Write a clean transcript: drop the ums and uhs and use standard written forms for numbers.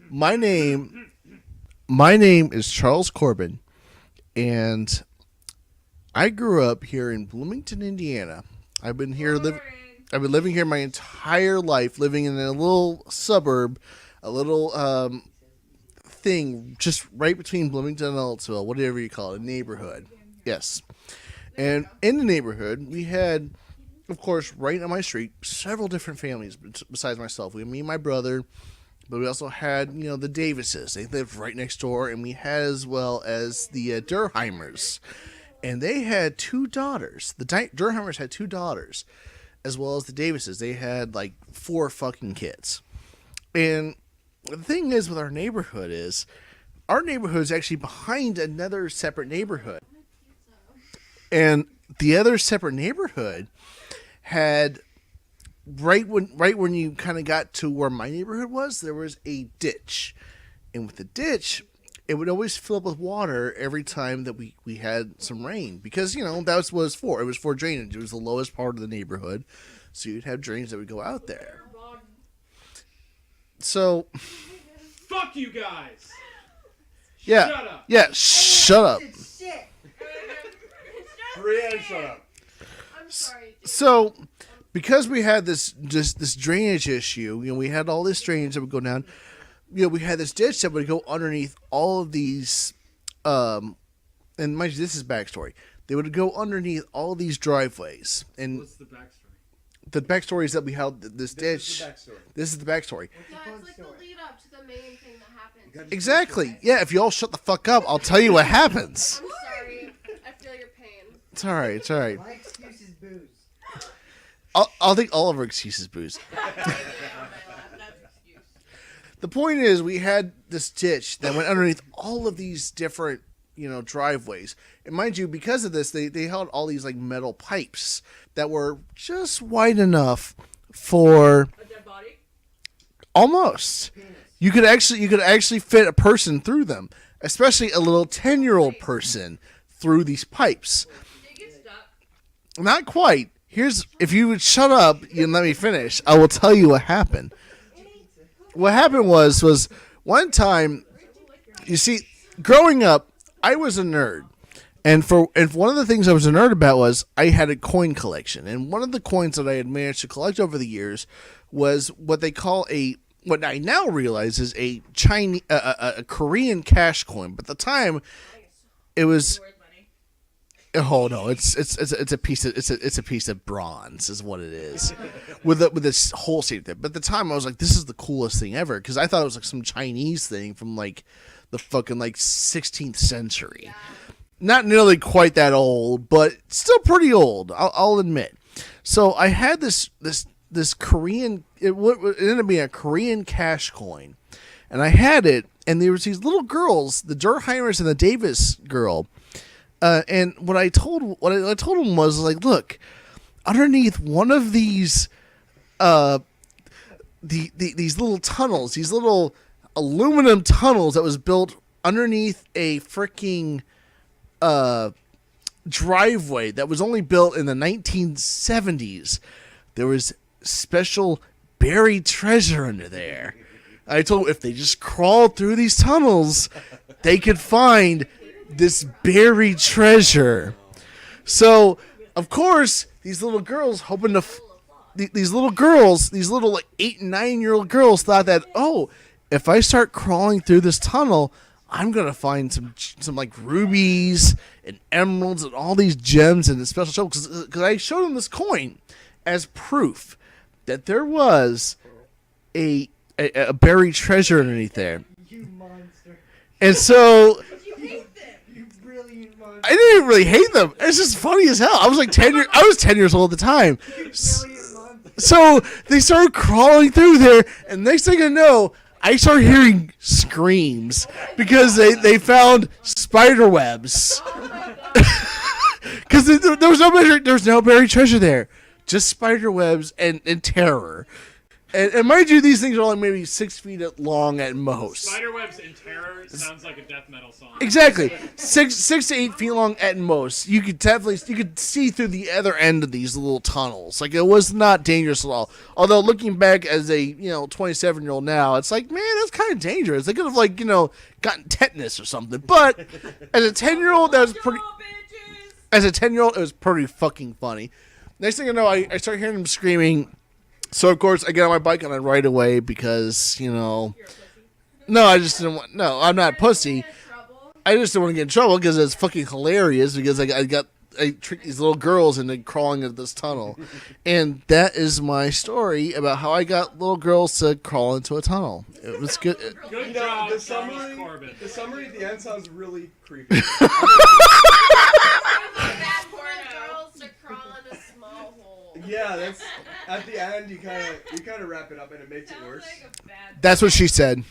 My name is Charles Corbin, and I grew up here in Bloomington, Indiana. I've been here I've been living here my entire life, living in a little suburb, a little thing just right between Bloomington and Ellettsville, whatever you call it, a neighborhood. Yes. And in the neighborhood, we had, of course, right on my street, several different families besides myself. We, me and my brother, but we also had, the Davises. They lived right next door, and we had as well as the Durheimers. And they had two daughters. The Durheimers had two daughters, as well as the Davises. They had, like, 4 fucking kids. And the thing is with our neighborhood is actually behind another separate neighborhood. And the other separate neighborhood had, right when you kind of got to where my neighborhood was, there was a ditch. And with the ditch, it would always fill up with water every time that we had some rain. Because, that's what it was for. It was for drainage. It was the lowest part of the neighborhood. So you'd have drains that would go out there. So... Fuck you guys! Yeah. Shut up! Yeah, shut up. Brienne, shut up. I'm sorry. So, because we had this drainage issue, we had all this drainage that would go down. We had this ditch that would go underneath all of these, and mind you, this is backstory. They would go underneath all of these driveways. And what's the backstory? The backstory is that we held this ditch. This is the backstory. Yeah, it's like the lead up to the main thing that happens. Exactly. Yeah, if you all shut the fuck up, I'll tell you what happens. I'm sorry. I feel your pain. It's all right. It's all right. My excuse is booze. I'll think all of our excuses booze. The point is, we had this ditch that went underneath all of these different, driveways. And mind you, because of this, they held all these like metal pipes that were just wide enough for A dead body? almost. You could actually fit a person through them, especially a little 10-year-old person through these pipes. Did you get stuck? Not quite. If you would shut up and let me finish, I will tell you what happened. What happened was one time, you see, growing up, I was a nerd. And one of the things I was a nerd about was I had a coin collection. And one of the coins that I had managed to collect over the years was what they call what I now realize is a Chinese, a Korean cash coin. But at the time, it was... Oh no! It's a piece of bronze is what it is, with this whole thing. But at the time I was like, this is the coolest thing ever because I thought it was like some Chinese thing from like the fucking like 16th century. Yeah. Not nearly quite that old, but still pretty old. I'll admit. So I had this Korean. It ended up being a Korean cash coin, and I had it. And there was these little girls, the Durheimers and the Davis girl. And what I told him was like, look, underneath one of these, these little tunnels, these little aluminum tunnels that was built underneath a freaking driveway that was only built in the 1970s, there was special buried treasure under there. I told him if they just crawled through these tunnels, they could find this buried treasure. So, of course, these little girls hoping to... these little like 8 and 9-year-old girls thought that, oh, if I start crawling through this tunnel, I'm going to find some like rubies and emeralds and all these gems and special show. Because I showed them this coin as proof that there was a buried treasure underneath there. You monster. And so... I I didn't really hate them. It's just funny as hell. I was like 10 years old at the time. So they started crawling through there, and next thing I know, I started hearing screams because they found spider webs. Because there was no buried treasure there, just spider webs and terror. And mind you, these things are only maybe 6 feet long at most. Spiderwebs in Terror sounds like a death metal song. Exactly, 6 to 8 feet long at most. You could see through the other end of these little tunnels. Like, it was not dangerous at all. Although looking back as a 27-year-old now, it's like, man, that's kind of dangerous. They could have gotten tetanus or something. But as a 10-year-old, that was pretty. As a 10-year-old, it was pretty fucking funny. Next thing I know, I start hearing them screaming. So, of course, I get on my bike and I ride away because, No, I just didn't want... No, I'm not pussy. I just didn't want to get in trouble because it's fucking hilarious because I tricked these little girls into crawling into this tunnel. And that is my story about how I got little girls to crawl into a tunnel. It was good. Good job, The Thomas Corbin. summary at the end sounds really creepy. Bad girls to crawl in a small hole. Yeah, that's at the end. You kind of wrap it up, and it makes it worse. Sounds like a bad. That's what she said.